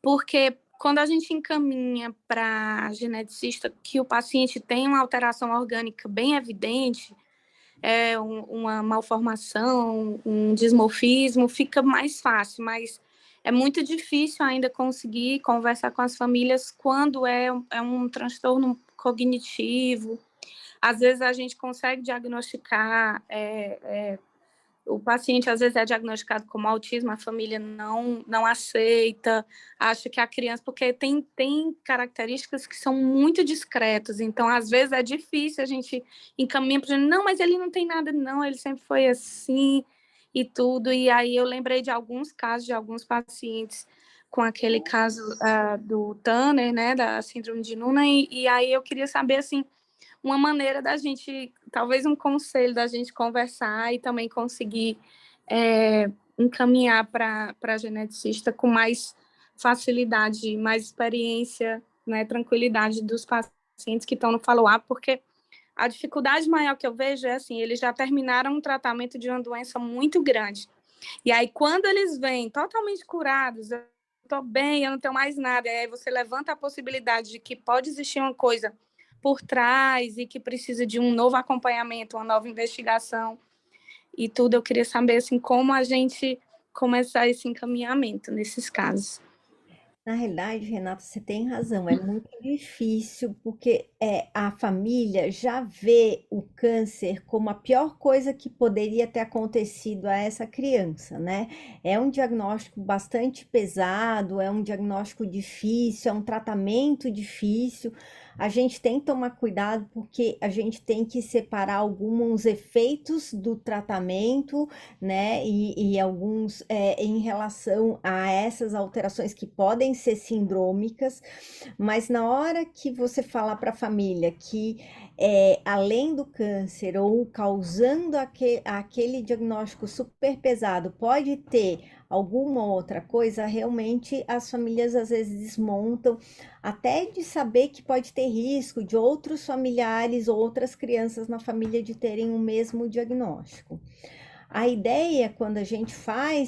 porque quando a gente encaminha para geneticista que o paciente tem uma alteração orgânica bem evidente, uma malformação, um dismorfismo, fica mais fácil, mas é muito difícil ainda conseguir conversar com as famílias quando é um transtorno cognitivo. Às vezes a gente consegue diagnosticar, o paciente às vezes é diagnosticado como autismo, a família não aceita, acha que a criança, porque tem características que são muito discretas, então às vezes é difícil a gente encaminhar para não, mas ele não tem nada não, ele sempre foi assim e tudo, e aí eu lembrei de alguns casos de alguns pacientes com aquele caso do Tanner, né, da síndrome de Noonan, e aí eu queria saber, assim, uma maneira da gente, talvez um conselho da gente conversar e também conseguir encaminhar para a geneticista com mais facilidade, mais experiência, né, tranquilidade dos pacientes que estão no follow-up, porque a dificuldade maior que eu vejo é assim, eles já terminaram um tratamento de uma doença muito grande. E aí, quando eles vêm totalmente curados, eu estou bem, eu não tenho mais nada, e aí você levanta a possibilidade de que pode existir uma coisa por trás e que precisa de um novo acompanhamento, uma nova investigação e tudo. Eu queria saber assim, como a gente começar esse encaminhamento nesses casos. Na realidade, Renata, você tem razão, é muito difícil porque a família já vê o câncer como a pior coisa que poderia ter acontecido a essa criança, né? É um diagnóstico bastante pesado, é um diagnóstico difícil, é um tratamento difícil. A gente tem que tomar cuidado porque a gente tem que separar alguns efeitos do tratamento, né? E alguns em relação a essas alterações que podem ser sindrômicas, mas na hora que você falar para a família que além do câncer ou causando aquele diagnóstico super pesado, pode ter alguma outra coisa, realmente as famílias às vezes desmontam, até de saber que pode ter risco de outros familiares ou outras crianças na família de terem o mesmo diagnóstico. A ideia, quando a gente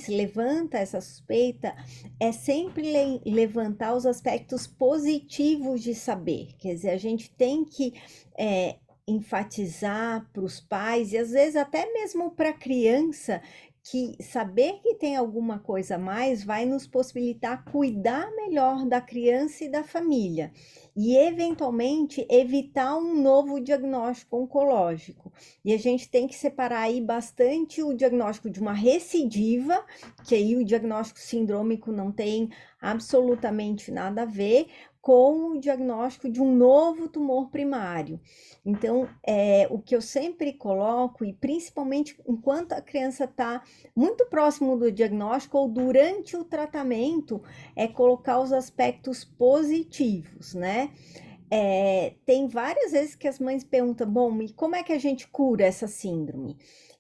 levanta essa suspeita, é sempre levantar os aspectos positivos de saber. Quer dizer, a gente tem que enfatizar para os pais e às vezes até mesmo para a criança que saber que tem alguma coisa a mais vai nos possibilitar cuidar melhor da criança e da família e, eventualmente, evitar um novo diagnóstico oncológico. E a gente tem que separar aí bastante o diagnóstico de uma recidiva, que aí o diagnóstico sindrômico não tem absolutamente nada a ver, com o diagnóstico de um novo tumor primário. Então, o que eu sempre coloco, e principalmente enquanto a criança está muito próximo do diagnóstico ou durante o tratamento, é colocar os aspectos positivos, né? Tem várias vezes que as mães perguntam, bom, e como é que a gente cura essa síndrome?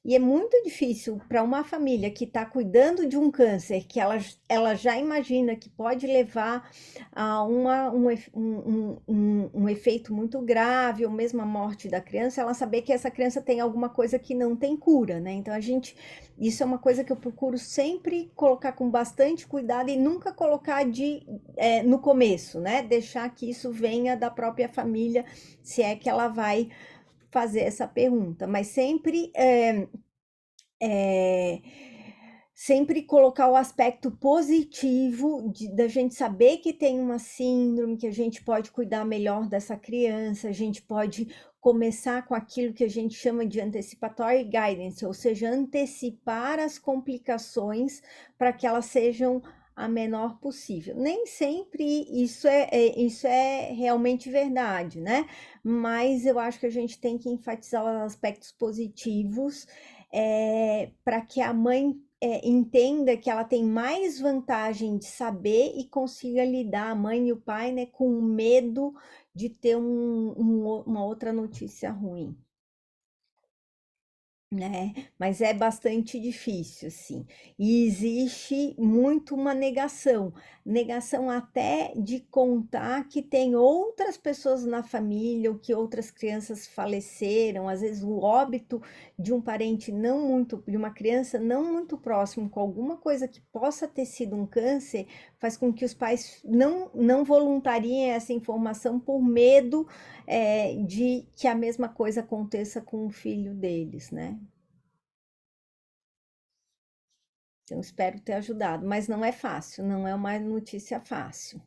E é muito difícil para uma família que está cuidando de um câncer, que ela já imagina que pode levar a um efeito muito grave, ou mesmo a morte da criança, ela saber que essa criança tem alguma coisa que não tem cura, né? Então, isso é uma coisa que eu procuro sempre colocar com bastante cuidado e nunca colocar no começo, né? Deixar que isso venha da própria família, se é que ela vai fazer essa pergunta, mas sempre colocar o aspecto positivo da gente saber que tem uma síndrome, que a gente pode cuidar melhor dessa criança, a gente pode começar com aquilo que a gente chama de anticipatory guidance, ou seja, antecipar as complicações para que elas sejam a menor possível. Nem sempre isso é realmente verdade, né? Mas eu acho que a gente tem que enfatizar os aspectos positivos para que a mãe entenda que ela tem mais vantagem de saber e consiga lidar, a mãe e o pai, né, com o medo de ter uma outra notícia ruim, né? Mas é bastante difícil, assim. E existe muito uma negação até de contar que tem outras pessoas na família ou que outras crianças faleceram, às vezes o óbito de um parente de uma criança não muito próximo com alguma coisa que possa ter sido um câncer, faz com que os pais não voluntariem essa informação por medo de que a mesma coisa aconteça com o filho deles, né? Então, espero ter ajudado, mas não é fácil, não é uma notícia fácil.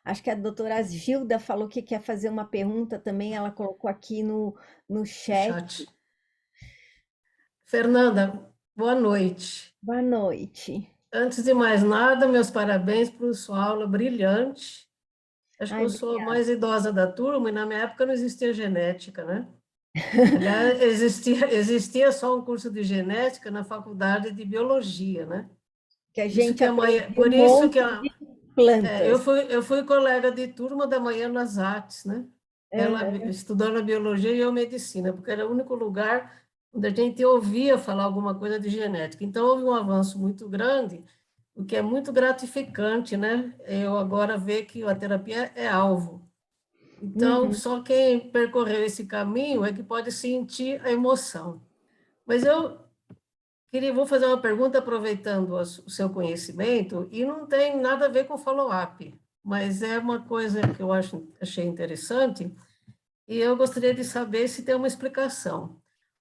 Acho que a doutora Gilda falou que quer fazer uma pergunta também, ela colocou aqui no chat. Chat. Fernanda, boa noite. Boa noite. Antes de mais nada, meus parabéns por sua aula brilhante. Acho que Ai, eu sou a obrigada. mais idosa da turma e na minha época não existia genética, né? Aliás, existia só um curso de genética na faculdade de biologia, né? Que a Isso gente que aprende um por isso que monte de plantas. eu fui colega de turma da manhã nas artes, né? Ela estudando biologia e eu medicina, porque era o único lugar onde a gente ouvia falar alguma coisa de genética. Então, houve um avanço muito grande, o que é muito gratificante, né? Eu agora ver que a terapia é alvo. Então, só quem percorreu esse caminho é que pode sentir a emoção. Mas vou fazer uma pergunta aproveitando o seu conhecimento, e não tem nada a ver com follow-up, mas é uma coisa que eu achei interessante, e eu gostaria de saber se tem uma explicação.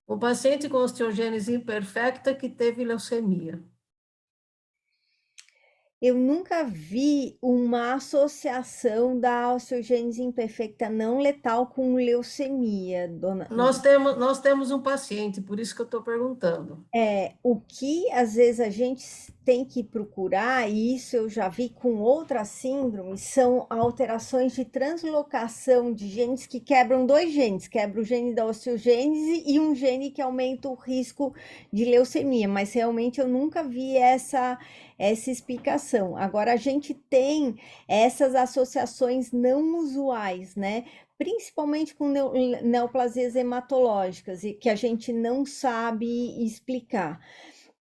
Um paciente com osteogênese imperfecta que teve leucemia. Eu nunca vi uma associação da osteogênese imperfecta não letal com leucemia, dona. Nós temos um paciente, por isso que eu estou perguntando. O que às vezes a gente tem que procurar, e isso eu já vi com outras síndromes, são alterações de translocação de genes que quebram dois genes, quebra o gene da osteogênese e um gene que aumenta o risco de leucemia, mas realmente eu nunca vi essa explicação. Agora, a gente tem essas associações não usuais, né? Principalmente com neoplasias hematológicas, e que a gente não sabe explicar.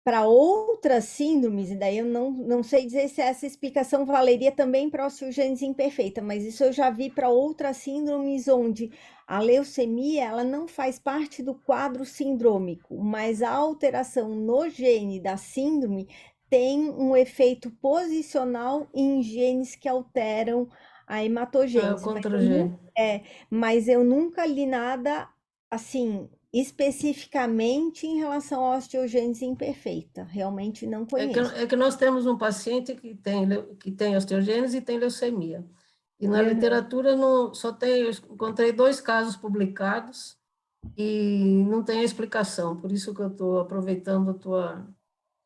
Para outras síndromes, e daí eu não sei dizer se essa explicação valeria também para a osteogênese imperfeita, mas isso eu já vi para outras síndromes onde a leucemia ela não faz parte do quadro sindrômico, mas a alteração no gene da síndrome tem um efeito posicional em genes que alteram a hematogênese. Contra o gene. Mas eu nunca li nada assim Especificamente em relação à osteogênese imperfeita, realmente não conheço. É que nós temos um paciente que tem osteogênese e tem leucemia. E na literatura não, eu encontrei 2 casos publicados e não tem explicação, por isso que eu estou aproveitando a tua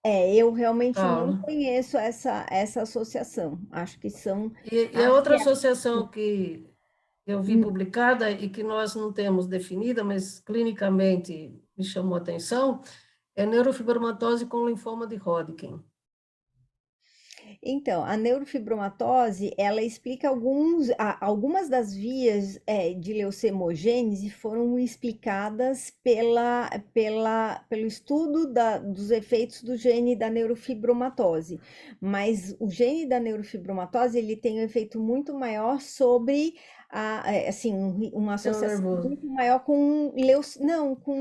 Eu realmente não aula. conheço essa associação. Acho que são. E a Acho que outra associação que eu vi publicada e que nós não temos definida, mas clinicamente me chamou a atenção, é neurofibromatose com linfoma de Hodgkin. Então, a neurofibromatose, ela explica algumas das vias de leucemogênese foram explicadas pelo estudo dos efeitos do gene da neurofibromatose, mas o gene da neurofibromatose, ele tem um efeito muito maior sobre assim, uma associação nervoso. muito maior com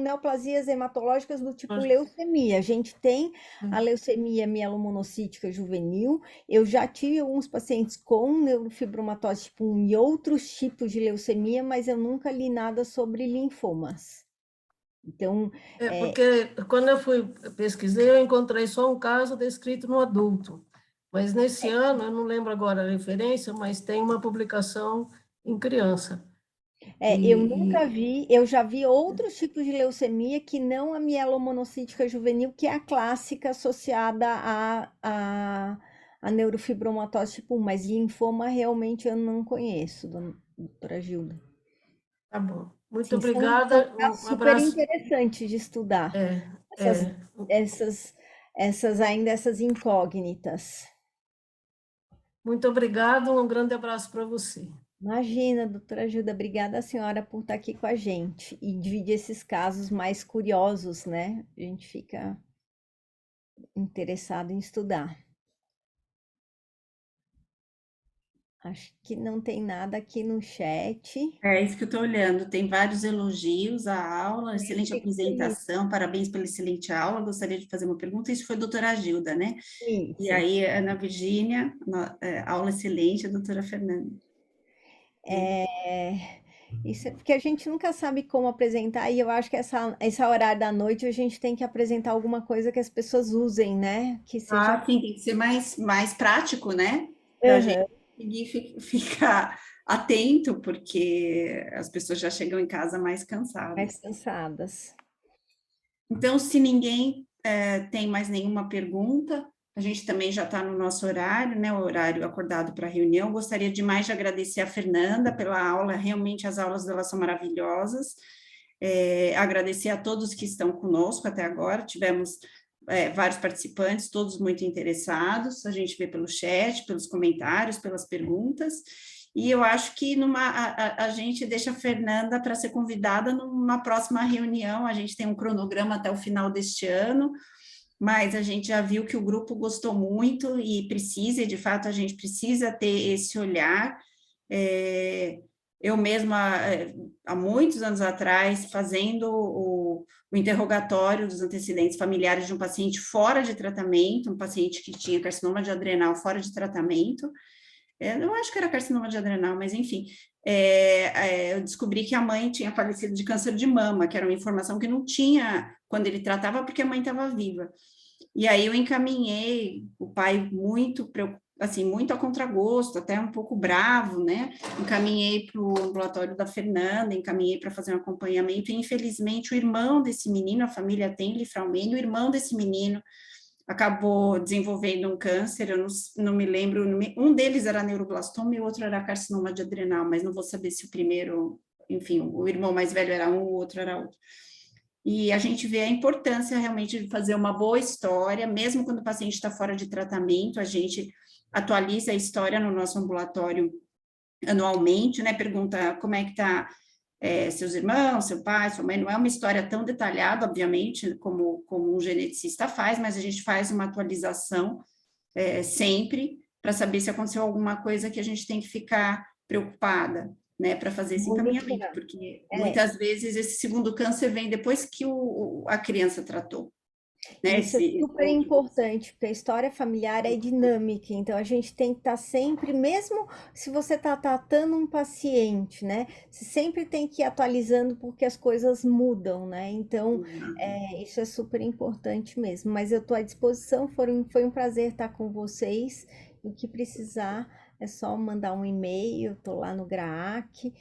neoplasias hematológicas do tipo leucemia. A gente tem a leucemia mielomonocítica juvenil. Eu já tive alguns pacientes com neurofibromatose tipo 1 e outros tipos de leucemia, mas eu nunca li nada sobre linfomas. Então, Porque quando pesquisei, eu encontrei só um caso descrito no adulto. Mas nesse ano, eu não lembro agora a referência, mas tem uma publicação em criança. eu nunca vi, eu já vi outros tipos de leucemia que não a mielomonocítica juvenil, que é a clássica associada a neurofibromatose tipo 1, mas linfoma realmente eu não conheço, doutora Gilda. Tá bom. Muito Sim, são obrigada. casos Um super abraço. interessantes de estudar, É, essas, é. essas incógnitas. Muito obrigado. Um grande abraço para você. Imagina, doutora Gilda, obrigada a senhora por estar aqui com a gente e dividir esses casos mais curiosos, né? A gente fica interessado em estudar. Acho que não tem nada aqui no chat. É isso que eu estou olhando. Tem vários elogios à aula, excelente Fico feliz. apresentação, parabéns pela excelente aula. Gostaria de fazer uma pergunta. Isso foi a doutora Gilda, né? E Isso. aí, Ana Virgínia, aula excelente, a doutora Fernanda. Isso é porque a gente nunca sabe como apresentar, e eu acho que esse horário da noite a gente tem que apresentar alguma coisa que as pessoas usem, né? Que seja. Ah, sim, tem que ser mais prático, né? Para a gente Aham, conseguir ficar atento, porque as pessoas já chegam em casa mais mais cansadas. cansadas. Então, se ninguém tem mais nenhuma pergunta, a gente também já está no nosso horário, né? O horário acordado para a reunião. Gostaria demais de agradecer a Fernanda pela aula, realmente as aulas dela são maravilhosas. Agradecer a todos que estão conosco até agora, tivemos vários participantes, todos muito interessados, a gente vê pelo chat, pelos comentários, pelas perguntas, e eu acho que a gente deixa a Fernanda para ser convidada numa próxima reunião, a gente tem um cronograma até o final deste ano, mas a gente já viu que o grupo gostou muito e precisa, e de fato a gente precisa ter esse olhar. Eu mesma, há muitos anos atrás, fazendo o interrogatório dos antecedentes familiares de um paciente fora de tratamento, um paciente que tinha carcinoma de adrenal fora de tratamento, eu acho que era carcinoma de adrenal, mas enfim, eu descobri que a mãe tinha falecido de câncer de mama, que era uma informação que não tinha quando ele tratava, porque a mãe estava viva. E aí eu encaminhei, o pai muito preocupado, assim, muito a contragosto, até um pouco bravo, né? Encaminhei para o ambulatório da Fernanda, encaminhei para fazer um acompanhamento, e infelizmente o irmão desse menino, a família tem linfraumênio, o irmão desse menino acabou desenvolvendo um câncer, eu não me lembro, um deles era neuroblastoma e o outro era carcinoma de adrenal, mas não vou saber se o primeiro, enfim, o irmão mais velho era um, o outro era outro. E a gente vê a importância realmente de fazer uma boa história, mesmo quando o paciente está fora de tratamento, a gente atualiza a história no nosso ambulatório anualmente, né? Pergunta como é que está seus irmãos, seu pai, sua mãe. Não é uma história tão detalhada, obviamente, como um geneticista faz, mas a gente faz uma atualização sempre para saber se aconteceu alguma coisa que a gente tem que ficar preocupada, né, para fazer esse encaminhamento, porque muitas vezes esse segundo câncer vem depois que a criança tratou. né? Isso é super importante, porque a história familiar é dinâmica, então a gente tem que estar sempre, mesmo se você está tratando um paciente, né? Você sempre tem que ir atualizando porque as coisas mudam, né? Então, isso é super importante mesmo. Mas eu estou à disposição, foi um prazer estar com vocês. E o que precisar é só mandar um e-mail, estou lá no GRAAC,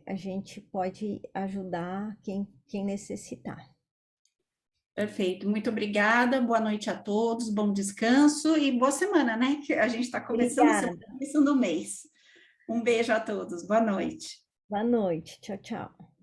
a gente pode ajudar quem necessitar. Perfeito, muito obrigada, boa noite a todos, bom descanso e boa semana, né? Que a gente está começando a semana, Obrigada. começando o mês. Um beijo a todos, boa noite. Boa noite. Tchau, tchau.